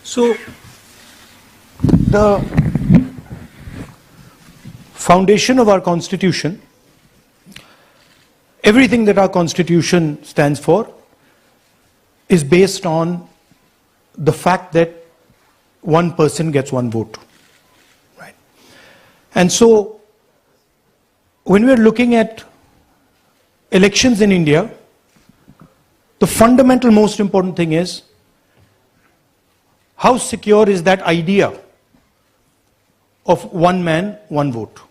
So, the foundation of our Constitution, everything that our Constitution stands for, is based on the fact that one person gets one vote. Right? And so, when we're looking at elections in India, the fundamental most important thing is how secure is that idea of one man, one vote?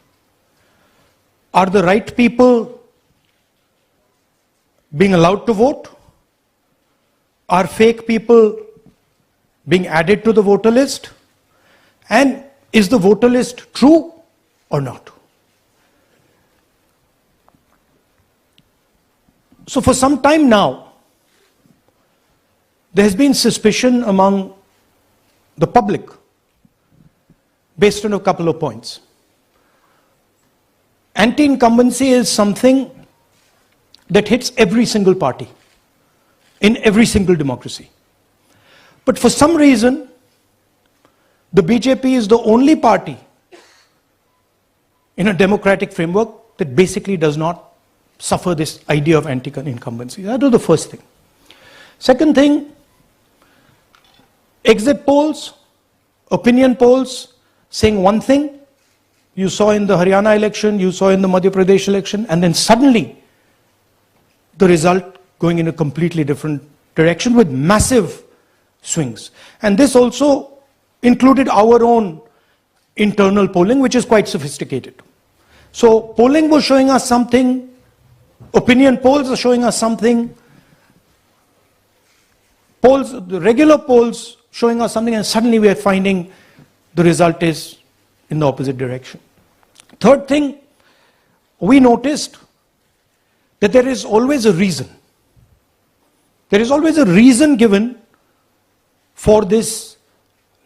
Are the right people being allowed to vote? Are fake people being added to the voter list? And is the voter list true or not? So for some time now, there has been suspicion among the public based on a couple of points. Anti-incumbency is something that hits every single party in every single democracy. But for some reason, the BJP is the only party in a democratic framework that basically does not suffer this idea of anti-incumbency. That was the first thing. Second thing, exit polls, opinion polls saying one thing, you saw in the Haryana election, you saw in the Madhya Pradesh election, and then suddenly the result going in a completely different direction with massive swings. And this also included our own internal polling, which is quite sophisticated. So polling was showing us something, opinion polls are showing us something, polls, the regular polls showing us something, and suddenly we are finding the result is in the opposite direction. Third thing, we noticed that there is always a reason. There is always a reason given for this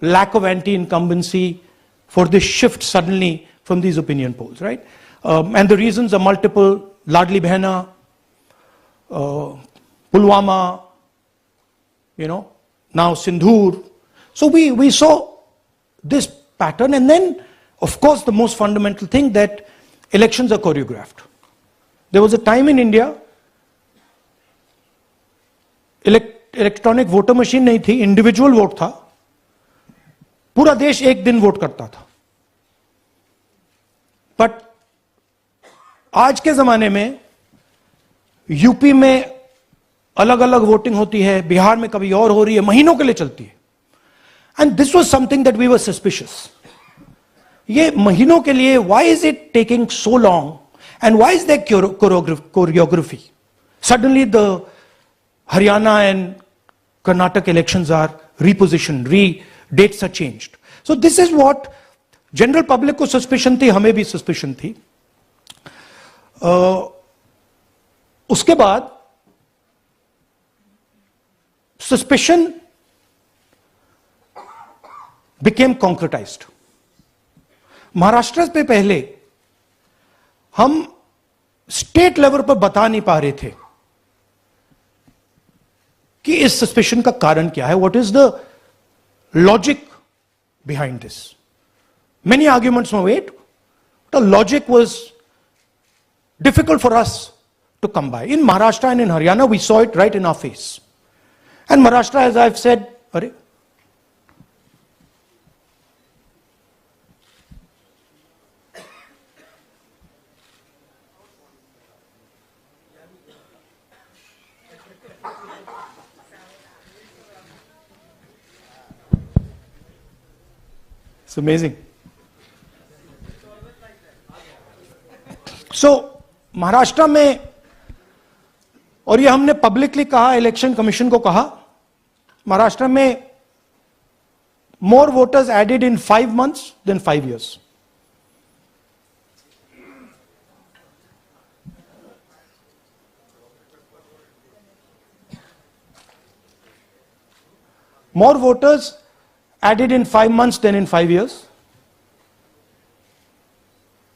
lack of anti-incumbency, for this shift suddenly from these opinion polls, right? And the reasons are multiple: Ladli Behna, Pulwama, now Sindhur. So we saw this pattern, and then, of course, the most fundamental thing, that elections are choreographed. There was a time in India, electronic voter machine नहीं थी, individual vote था, पूरा देश एक दिन vote करता था. But आज के जमाने में यूपी में अलग अलग वोटिंग होती है, बिहार में कभी और हो रही है, महीनों के लिए चलती है. And this was something that we were suspicious. ये महीनों के लिए, why is it taking so long, and why is there choreography? Suddenly the Haryana and Karnataka elections are repositioned, dates are changed. So this is what general public को suspicion थी, हमें भी suspicion थी. उसके बाद suspicion became concretized. महाराष्ट्र पे पहले हम स्टेट लेवल पर बता नहीं पा रहे थे कि इस सस्पेशन का कारण क्या है, what is the logic behind this. Many arguments were made, the logic was difficult for us to come by. In Maharashtra and in Haryana we saw it right in our face. And Maharashtra, as I have said, अरे It's amazing. So, Maharashtra में, और ये हमने publicly कहा, election commission को कहा, महाराष्ट्र में more voters added in 5 months than 5 years. More voters added in 5 months than in 5 years,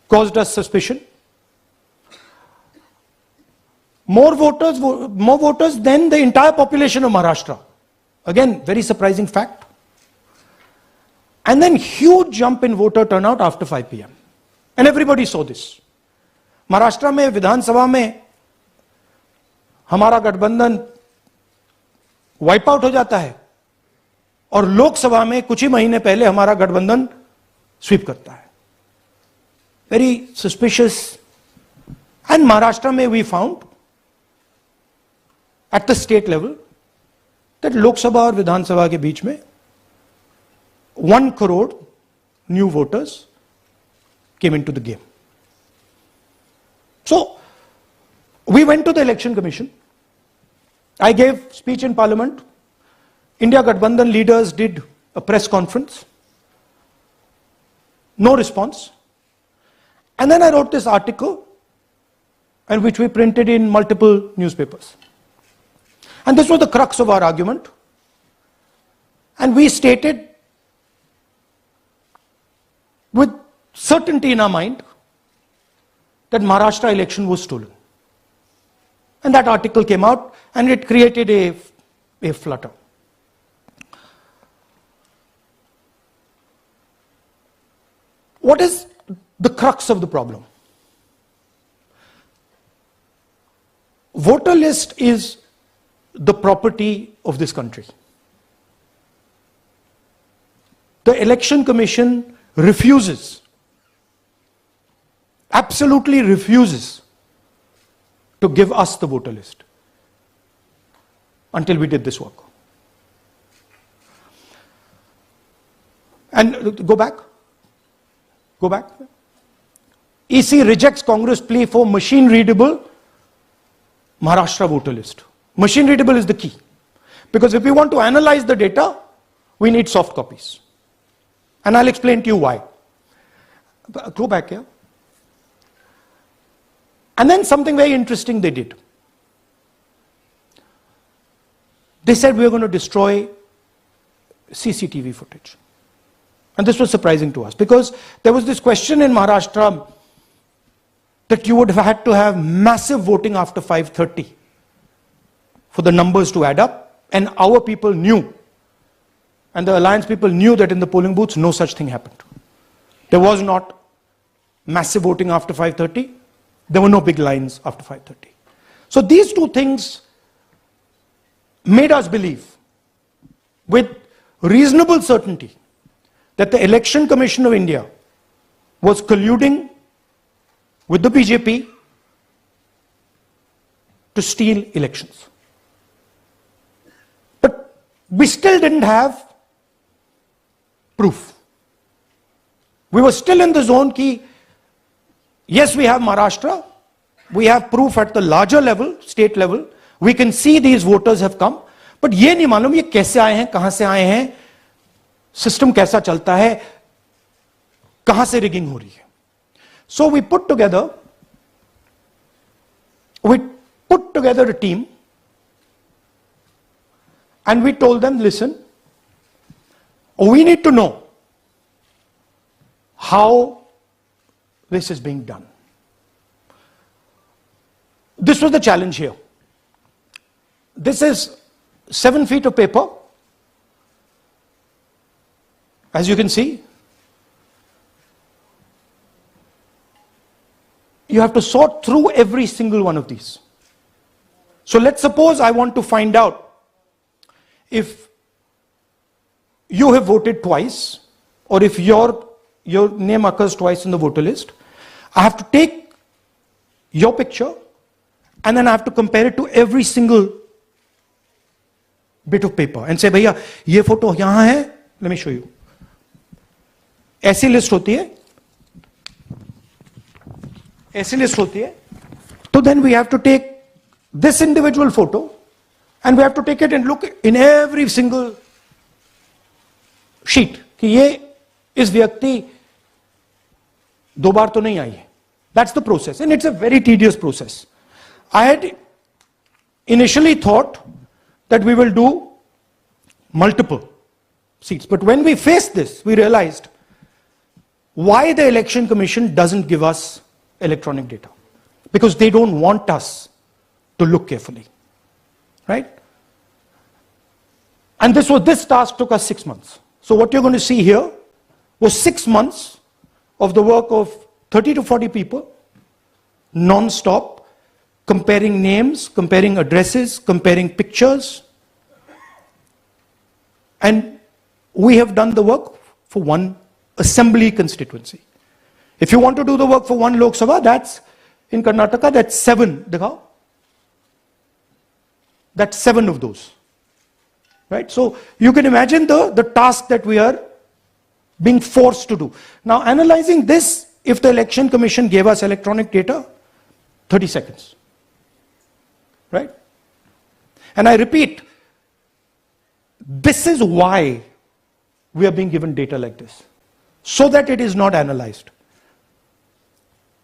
caused us suspicion. More voters than the entire population of Maharashtra. Again, very surprising fact. And then huge jump in voter turnout after 5 p.m. And everybody saw this. Maharashtra में विधानसभा में हमारा गठबंधन wipe out हो जाता है और लोकसभा में कुछ ही महीने पहले हमारा गठबंधन स्वीप करता है. Very suspicious. एंड महाराष्ट्र में we found at the state level that Lok Sabha और विधानसभा के बीच में 1 crore new voters came into the game. So we went to the election commission. I gave speech in parliament. India Gathbandhan leaders did a press conference. No response. And then I wrote this article, and which we printed in multiple newspapers. And this was the crux of our argument. And we stated with certainty in our mind that Maharashtra election was stolen. And that article came out and it created a flutter. What is the crux of the problem? Voter list is the property of this country. The Election Commission refuses, absolutely refuses to give us the voter list until we did this work. And go back. EC rejects Congress plea for machine readable Maharashtra voter list. Machine readable is the key. Because if we want to analyze the data, we need soft copies. And I'll explain to you why. Go back here. And then something very interesting they did. They said we are going to destroy CCTV footage. And this was surprising to us because there was this question in Maharashtra that you would have had to have massive voting after 5:30 for the numbers to add up. And our people knew, and the alliance people knew that in the polling booths no such thing happened. There was not massive voting after 5:30. There were no big lines after 5:30. So these two things made us believe with reasonable certainty that the Election Commission of India was colluding with the BJP to steal elections. But we still didn't have proof. We were still in the zone ki, yes, we have Maharashtra, we have proof at the larger level, state level, we can see these voters have come, but ये नहीं मालूम ये कैसे आए हैं, कहां से आए हैं, सिस्टम कैसा चलता है, कहां से रिगिंग हो रही है. So we put together a team and we told them, listen, we need to know how this is being done. This was the challenge here. This is 7 feet of paper. As you can see, you have to sort through every single one of these. So let's suppose I want to find out if you have voted twice or if your name occurs twice in the voter list. I have to take your picture and then I have to compare it to every single bit of paper and say, भैया ये photo यहां है, let me show you. ऐसी list होती है, ऐसी list होती है. So then we have to take this individual photo and we have to take it and look in every single sheet कि ये इस व्यक्ति दो बार तो नहीं आई है. That's the process and it's a very tedious process. I had initially thought that we will do multiple seats, but when we faced this, we realized why the Election Commission doesn't give us electronic data. Because they don't want us to look carefully. Right? And this task took us 6 months. So what you're going to see here was 6 months of the work of 30 to 40 people, non-stop, comparing names, comparing addresses, comparing pictures. And we have done the work for one assembly constituency. If you want to do the work for one Lok Sabha, that's in Karnataka, that's 7. Dikhao. That's 7 of those. Right? So you can imagine the task that we are being forced to do. Now, analyzing this, if the Election Commission gave us electronic data, 30 seconds. Right? And I repeat, this is why we are being given data like this, so that it is not analyzed.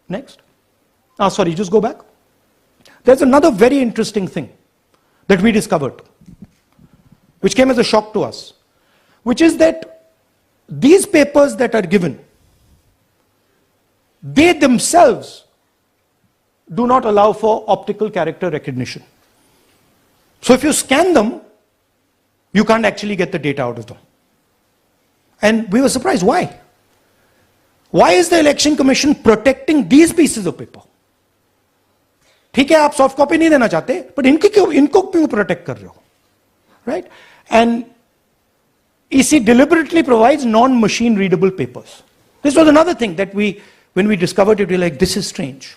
Next. Sorry, just go back. There's another very interesting thing that we discovered, which came as a shock to us, which is that these papers that are given, they themselves do not allow for optical character recognition. So if you scan them, you can't actually get the data out of them. And we were surprised. Why? Why is the Election Commission protecting these pieces of paper? ठीक है, आप soft copy नहीं देना चाहते, but इनको क्यों protect कर रहे हो? Right? And EC deliberately provides non-machine readable papers. This was another thing that when we discovered it, we were like, this is strange.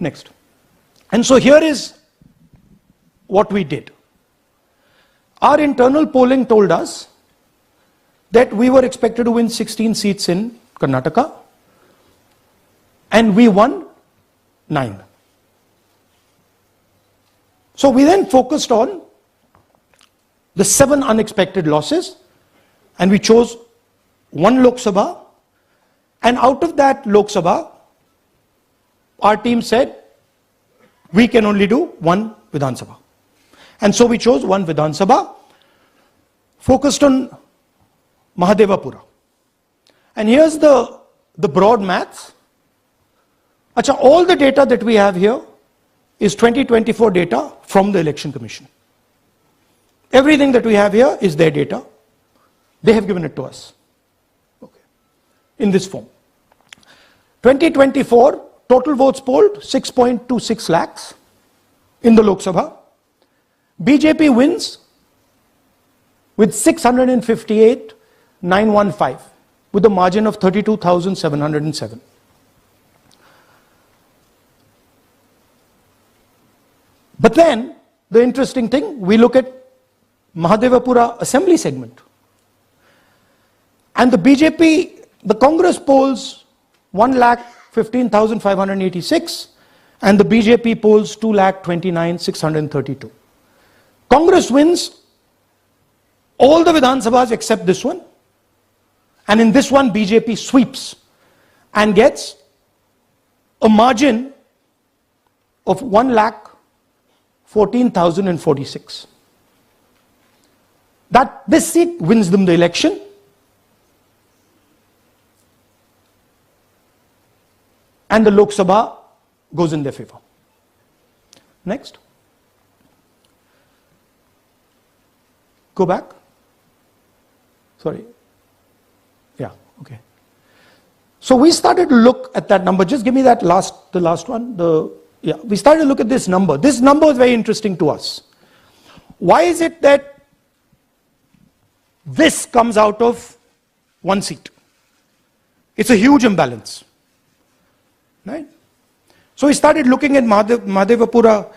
Next. And so here is what we did. Our internal polling told us that we were expected to win 16 seats in Karnataka, and we won 9. So we then focused on the 7 unexpected losses, and we chose 1 Lok Sabha, and out of that Lok Sabha, our team said, we can only do 1 Vidhan Sabha. And so we chose 1 Vidhan Sabha, focused on Mahadevapura. And here's the broad maths. Acha, all the data that we have here is 2024 data from the Election Commission. Everything that we have here is their data. They have given it to us. Okay. In this form. 2024, total votes polled, 6.26 lakhs in the Lok Sabha. BJP wins with 658,915 with a margin of 32,707. But then, the interesting thing, we look at Mahadevapura assembly segment. And the BJP, the Congress polls 1,15,586 and the BJP polls 2,29,632. Congress wins all the Vidhan Sabhas except this one. And in this one, BJP sweeps and gets a margin of 1,14,046. This seat wins them the election. And the Lok Sabha goes in their favor. Next. Go back. Sorry. Yeah, okay. So we started to look at that number. Just give me that the last one. We started to look at this number. This number is very interesting to us. Why is it that this comes out of 1 seat? It's a huge imbalance. Right? So we started looking at Mahadevapura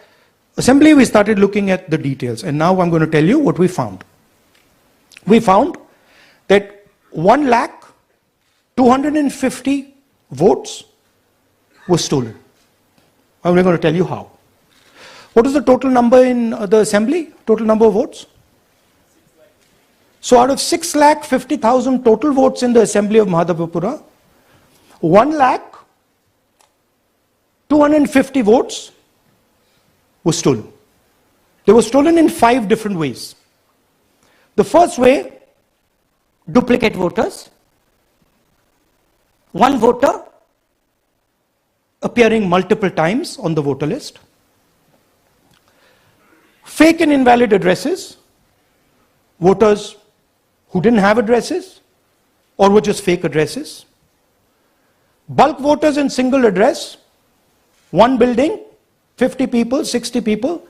assembly, we started looking at the details. And now I'm going to tell you what we found. We found that 1,250,000 votes were stolen. I'm going to tell you how. What is the total number in the assembly? Total number of votes? So out of 6,50,000 total votes in the assembly of Mahadevapura, 1,250,000 votes were stolen. They were stolen in 5 different ways. The first way, duplicate voters. One voter appearing multiple times on the voter list. Fake and invalid addresses. Voters who didn't have addresses or were just fake addresses. Bulk voters in single address, one building, 50 people, 60 people,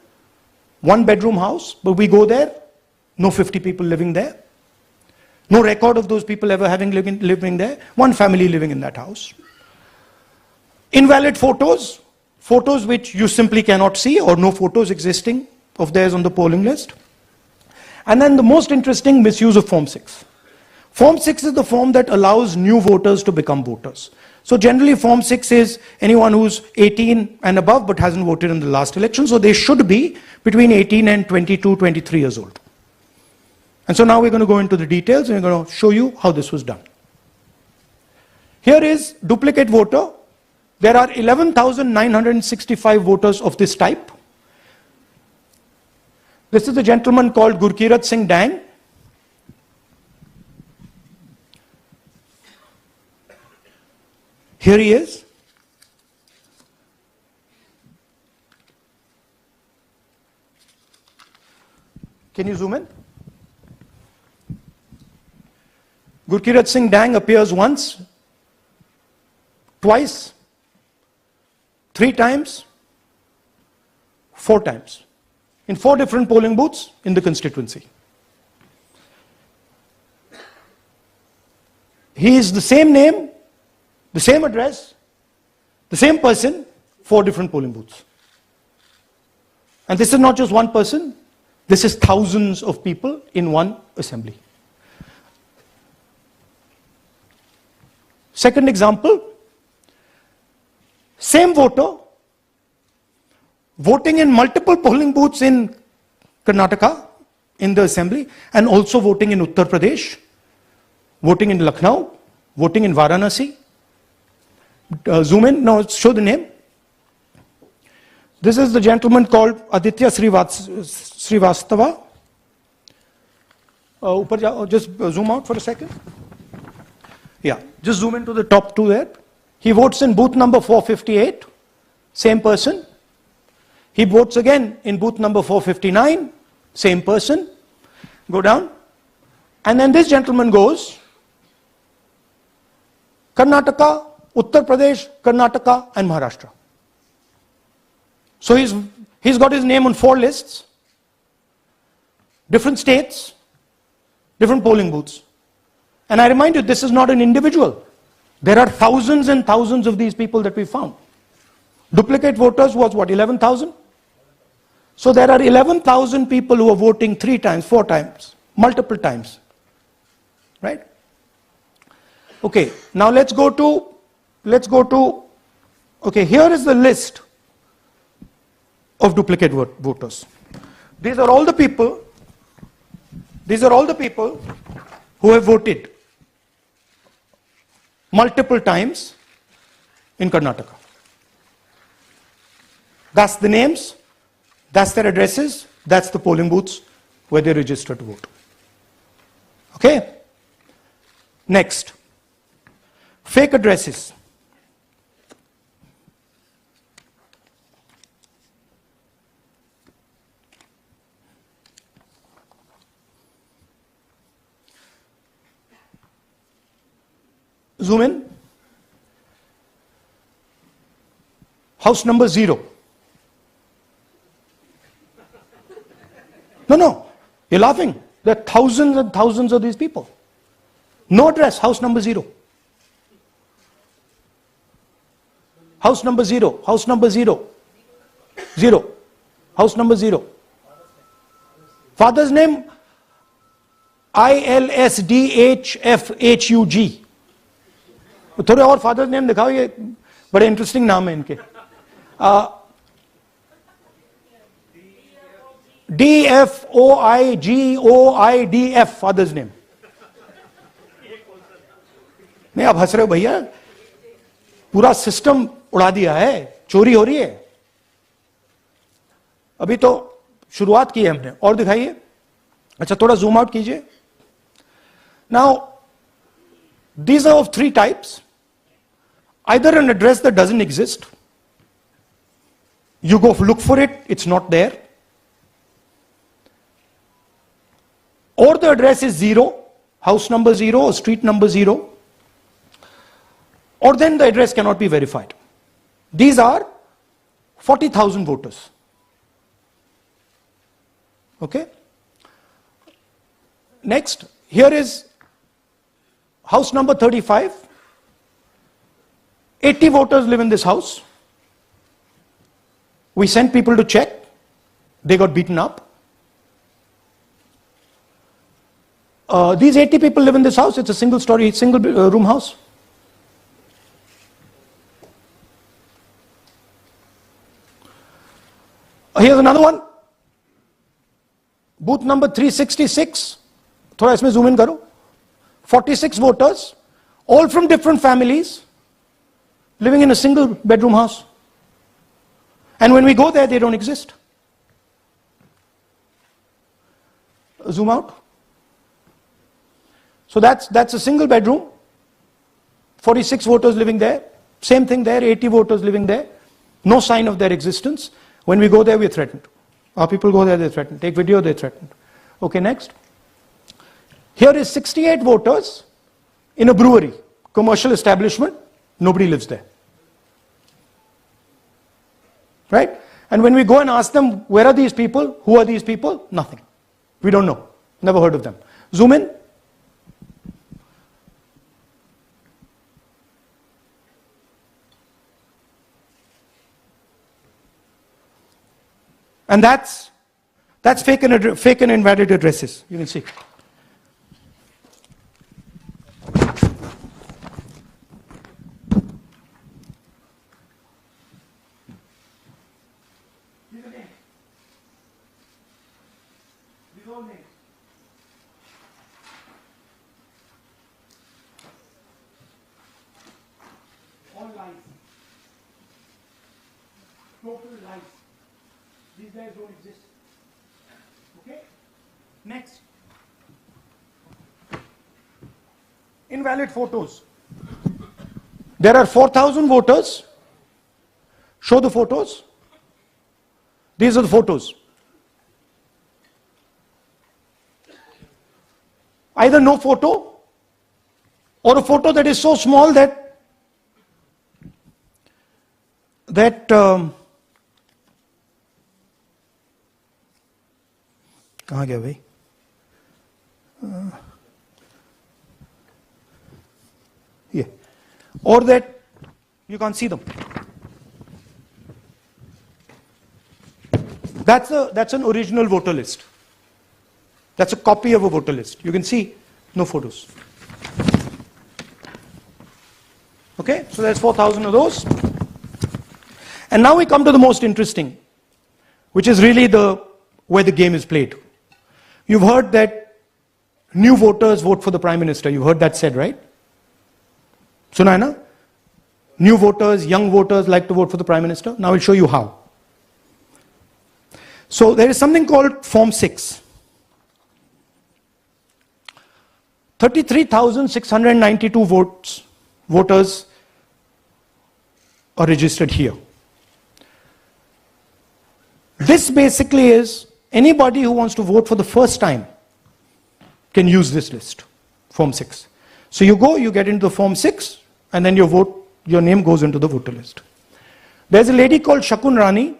one bedroom house, but we go there, no 50 people living there. No record of those people ever having living there, one family living in that house. Invalid photos, photos which you simply cannot see or no photos existing of theirs on the polling list. And then the most interesting, misuse of Form 6. Form 6 is the form that allows new voters to become voters. So generally Form 6 is anyone who's 18 and above but hasn't voted in the last election, so they should be between 18 and 22, 23 years old. And so now we're going to go into the details and we're going to show you how this was done. Here is duplicate voter. There are 11,965 voters of this type. This is a gentleman called Gurkirat Singh Dang. Here he is. Can you zoom in? Gurkirat Singh Dang appears once, twice, 3 times, 4 times, in 4 different polling booths in the constituency. He is the same name, the same address, the same person, 4 different polling booths. And this is not just one person, this is thousands of people in one assembly. Second example, same voter voting in multiple polling booths in Karnataka in the assembly and also voting in Uttar Pradesh, voting in Lucknow, voting in Varanasi. Zoom in, no, show the name. This is the gentleman called Aditya Srivastava. Just zoom out for a second. Yeah, just zoom into the top 2 there. He votes in booth number 458, same person. He votes again in booth number 459, same person. Go down. And then this gentleman goes, Karnataka, Uttar Pradesh, Karnataka and Maharashtra. So he's got his name on 4 lists, different states, different polling booths. And I remind you, this is not an individual. There are thousands and thousands of these people that we found. Duplicate voters was what, 11,000? So there are 11,000 people who are voting 3 times, 4 times, multiple times. Right? Okay, now let's go to, okay, here is the list of duplicate voters. These are all the people who have voted multiple times in Karnataka. That's the names, that's their addresses, that's the polling booths where they registered to vote. Okay? Next, fake addresses. Zoom in. House number 0. No, you're laughing. There are thousands and thousands of these people. No address, house number 0. House number 0, house number 0. 0. House number 0. Father's name, ILSDHFHUG. थोड़े और father's name दिखाओ, ये बड़े interesting नाम है इनके. DFOIGOIDF father's name. नहीं, आप हंस रहे हो भैया, पूरा सिस्टम उड़ा दिया है, चोरी हो रही है. अभी तो शुरुआत की है हमने, और दिखाइए. अच्छा, थोड़ा जूम आउट कीजिए. Now these are of 3 types. Either an address that doesn't exist, you go look for it, it's not there, or the address is 0, house number 0 or street number 0, or then the address cannot be verified. These are 40,000 voters. Okay? Next, here is house number 35. 80 voters live in this house. We sent people to check. They got beaten up. These 80 people live in this house. It's a single story, single room house. Here's another one. Booth number 366. थोड़ा इसमें zoom in करो. 46 voters, all from different families, living in a single bedroom house. And when we go there, they don't exist. Zoom out. So that's a single bedroom. 46 voters living there. Same thing there, 80 voters living there. No sign of their existence. When we go there, we're threatened. Our people go there, they're threatened. Take video, they're threatened. Okay, next. Here is 68 voters in a brewery, commercial establishment. Nobody lives there. Right? And when we go and ask them, where are these people? Who are these people? Nothing. We don't know. Never heard of them. Zoom in. And that's fake and invalid addresses. You can see. All lies. Total lies. These guys don't exist. Okay? Next. Invalid photos. There are 4,000 voters. Show the photos. These are the photos. Either no photo or a photo that is so small that कहाँ गया भाई? Yeah. Or that you can't see them. That's an original voter list. That's a copy of a voter list. You can see no photos. Okay, so there's 4,000 of those. And now we come to the most interesting, which is really where the game is played. You've heard that new voters vote for the Prime Minister. You've heard that said, right? Suna hai na? New voters, young voters like to vote for the Prime Minister. Now I'll show you how. So there is something called Form 6. 33,692 voters are registered here. This basically is anybody who wants to vote for the first time can use this list, Form 6. So you go, you get into the Form 6, and then your name goes into the voter list. There's a lady called Shakun Rani,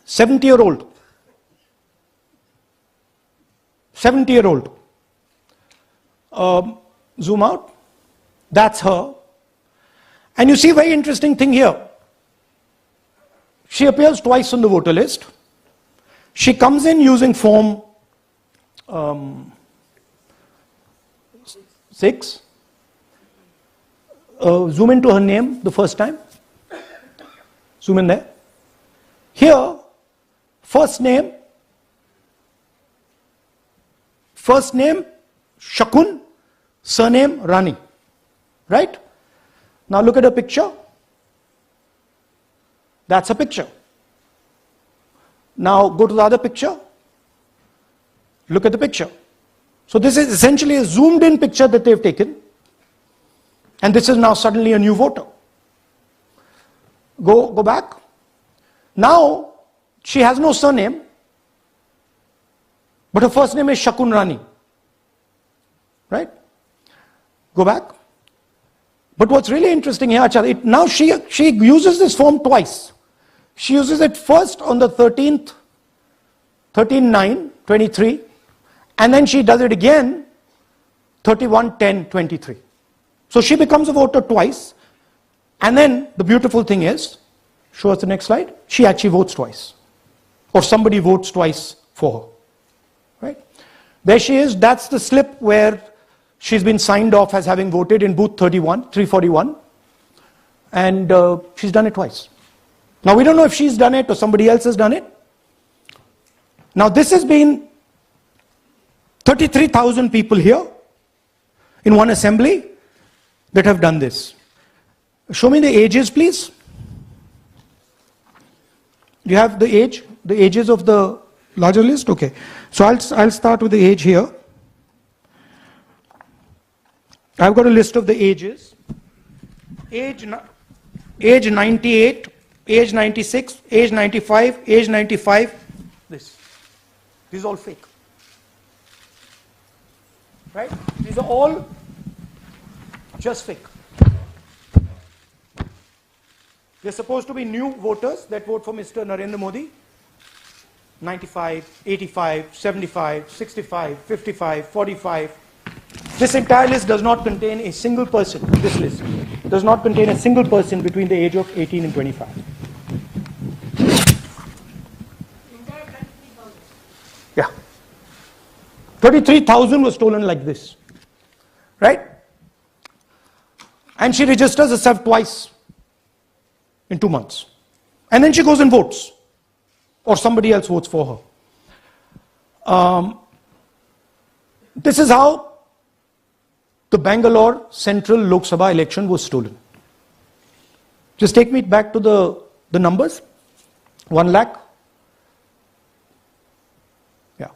70-year-old. 70-year-old. Zoom out. That's her. And you see a very interesting thing here. She appears twice on the voter list. She comes in using Form 6. Zoom into her name the first time. Zoom in there. Here, first name Shakun, surname Rani. Right? Now look at her picture. That's a picture. Now go to the other picture. Look at the picture. So this is essentially a zoomed in picture that they've taken. And this is now suddenly a new voter. Go back. Now she has no surname, but her first name is Shakun Rani. right? Go back. But what's really interesting here, now she uses this form twice. She uses it first on the 13th, 13/9/23, and then she does it again 31/10/23. So she becomes a voter twice, and then the beautiful thing is, show us the next slide, she actually votes twice, or somebody votes twice for her, right? There she is, that's the slip where she's been signed off as having voted in booth 341, and she's done it twice. Now we don't know if she's done it or somebody else has done it. Now this has been 33,000 people here in one assembly that have done this. Show me the ages, please. Do you have the ages of the larger list? Okay. So I'll start with the age here. I've got a list of the ages. Age 98, age 96, age 95, age 95. This is all fake. Right? These are all just fake. They're supposed to be new voters that vote for Mr. Narendra Modi. 95, 85, 75, 65, 55, 45. This entire list does not contain a single person. This list does not contain a single person between the age of 18 and 25. Yeah. 33,000 was stolen like this. Right? And she registers herself twice in 2 months. And then she goes and votes. Or somebody else votes for her. This is how the Bangalore Central Lok Sabha election was stolen. Just take me back to the numbers. 1 lakh. Yeah.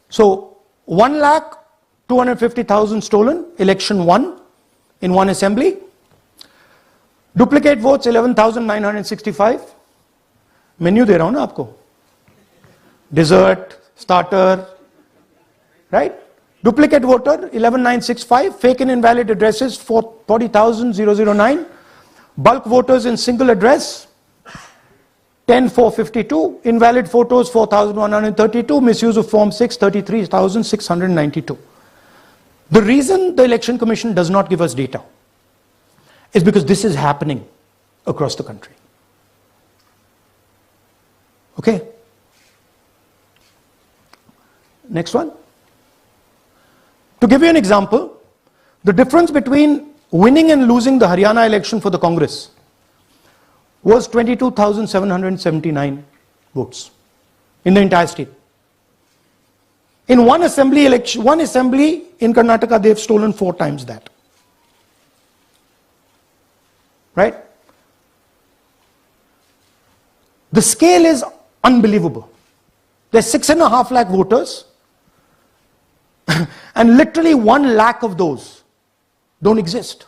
So 1,250,000 stolen, election won in one assembly. Duplicate votes 11,965. Menu दे रहा हूं ना आपको. Dessert, starter, right? Duplicate voter 11,965. Fake and invalid addresses 40,009. Bulk voters in single address 10,452. Invalid photos 4,132. Misuse of Form 6 33,692. The reason the Election Commission does not give us data is because this is happening across the country. Okay. Next one. To give you an example, the difference between winning and losing the Haryana election for the Congress was 22,779 votes in the entire state. In one assembly election, one assembly in Karnataka, they've stolen 4 times that. Right? The scale is unbelievable. There's 6.5 lakh voters, and literally 1 lakh of those don't exist.